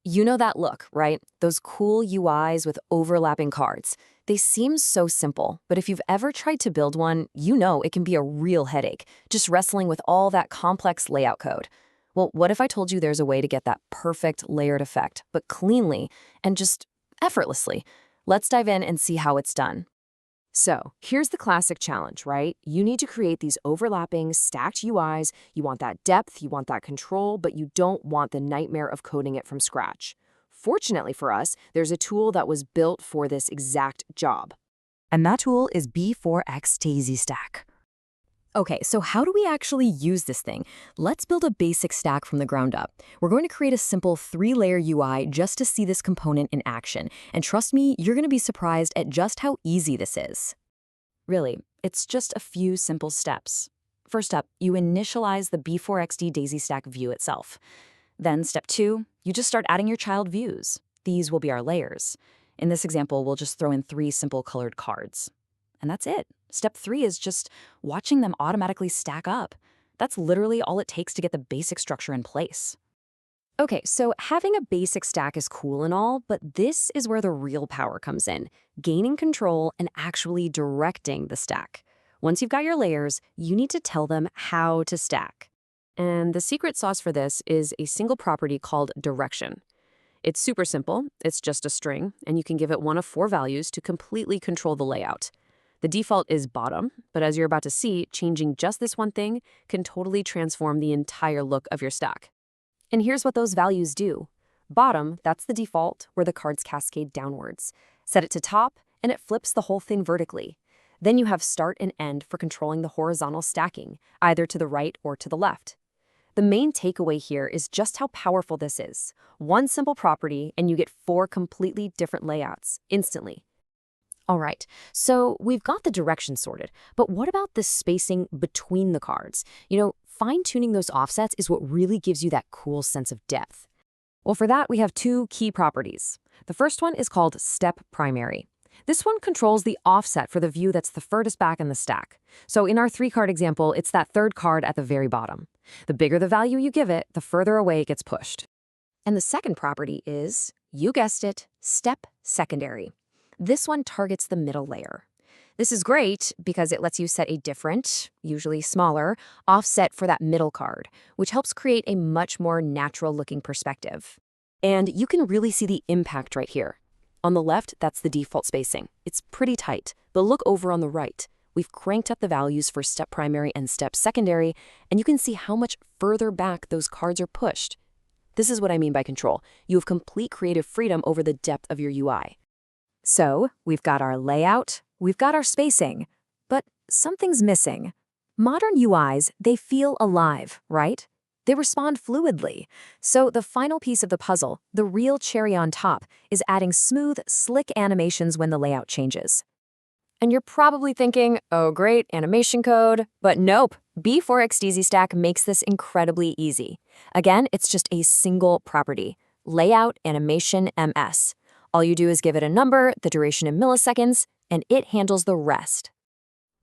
You know that look, right? Those cool UIs with overlapping cards. They seem so simple, but if you've ever tried to build one, you know it can be a real headache, just wrestling with all that complex layout code. Well, what if I told you there's a way to get that perfect layered effect, but cleanly and just effortlessly? Let's dive in and see how it's done. So here's the classic challenge, right? You need to create these overlapping, stacked UIs. You want that depth, you want that control, but you don't want the nightmare of coding it from scratch. Fortunately for us, there's a tool that was built for this exact job. And that tool is B4XDaisyStack. Okay, so how do we actually use this thing? Let's build a basic stack from the ground up. We're going to create a simple 3-layer UI just to see this component in action. And trust me, you're going to be surprised at just how easy this is. Really, it's just a few simple steps. First up, you initialize the B4XDaisyStack view itself. Then step 2, you just start adding your child views. These will be our layers. In this example, we'll just throw in 3 simple colored cards. And that's it. Step 3 is just watching them automatically stack up. That's literally all it takes to get the basic structure in place. Okay, so having a basic stack is cool and all, but this is where the real power comes in, gaining control and actually directing the stack. Once you've got your layers, you need to tell them how to stack. And the secret sauce for this is a single property called direction. It's super simple. It's just a string, and you can give it one of 4 values to completely control the layout. The default is bottom, but as you're about to see, changing just this one thing can totally transform the entire look of your stack. And here's what those values do. Bottom, that's the default, where the cards cascade downwards. Set it to top, and it flips the whole thing vertically. Then you have start and end for controlling the horizontal stacking, either to the right or to the left. The main takeaway here is just how powerful this is. One simple property, and you get 4 completely different layouts instantly. All right, so we've got the direction sorted, but what about the spacing between the cards? Fine-tuning those offsets is what really gives you that cool sense of depth. Well, for that, we have 2 key properties. The first one is called StepPrimary. This one controls the offset for the view that's the furthest back in the stack. So in our 3-card example, it's that 3rd card at the very bottom. The bigger the value you give it, the further away it gets pushed. And the second property is, you guessed it, StepSecondary. This one targets the middle layer. This is great because it lets you set a different, usually smaller, offset for that middle card, which helps create a much more natural-looking perspective. And you can really see the impact right here. On the left, that's the default spacing. It's pretty tight, but look over on the right. We've cranked up the values for StepPrimary and StepSecondary, and you can see how much further back those cards are pushed. This is what I mean by control. You have complete creative freedom over the depth of your UI. So, we've got our layout, we've got our spacing, but something's missing. Modern UIs, they feel alive, right? They respond fluidly. So the final piece of the puzzle, the real cherry on top, is adding smooth, slick animations when the layout changes. And you're probably thinking, oh great, animation code, but nope. B4XDaisyStack makes this incredibly easy. Again, it's just a single property, layout animation MS. All you do is give it a number, the duration in milliseconds, and it handles the rest.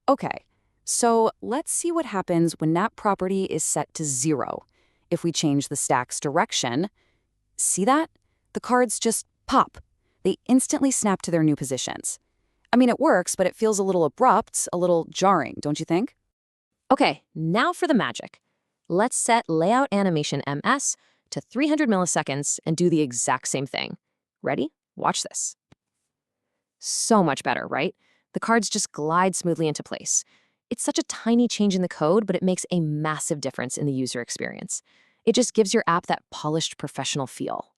Okay, so let's see what happens when that property is set to 0. If we change the stack's direction, see that? The cards just pop. They instantly snap to their new positions. I mean, it works, but it feels a little abrupt, a little jarring, don't you think? Okay, now for the magic. Let's set layout animation MS to 300 milliseconds and do the exact same thing. Ready? Watch this. So much better, right? The cards just glide smoothly into place. It's such a tiny change in the code, but it makes a massive difference in the user experience. It just gives your app that polished professional feel.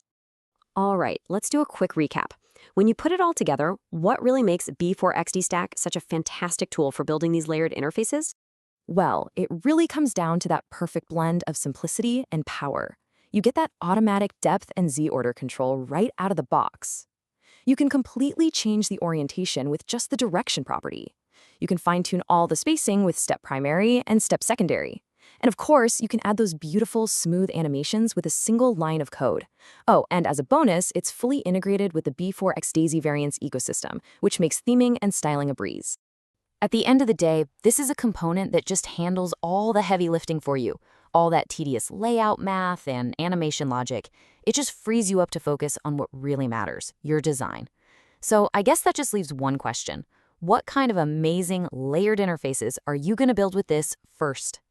All right, let's do a quick recap. When you put it all together, what really makes B4XDstack such a fantastic tool for building these layered interfaces? Well, it really comes down to that perfect blend of simplicity and power. You get that automatic depth and Z-order control right out of the box. You can completely change the orientation with just the direction property. You can fine-tune all the spacing with StepPrimary and StepSecondary. And of course, you can add those beautiful, smooth animations with a single line of code. Oh, and as a bonus, it's fully integrated with the B4XDaisyVariants ecosystem, which makes theming and styling a breeze. At the end of the day, this is a component that just handles all the heavy lifting for you. all that tedious layout math and animation logic. It just frees you up to focus on what really matters, your design. So I guess that just leaves one question. What kind of amazing layered interfaces are you going to build with this first?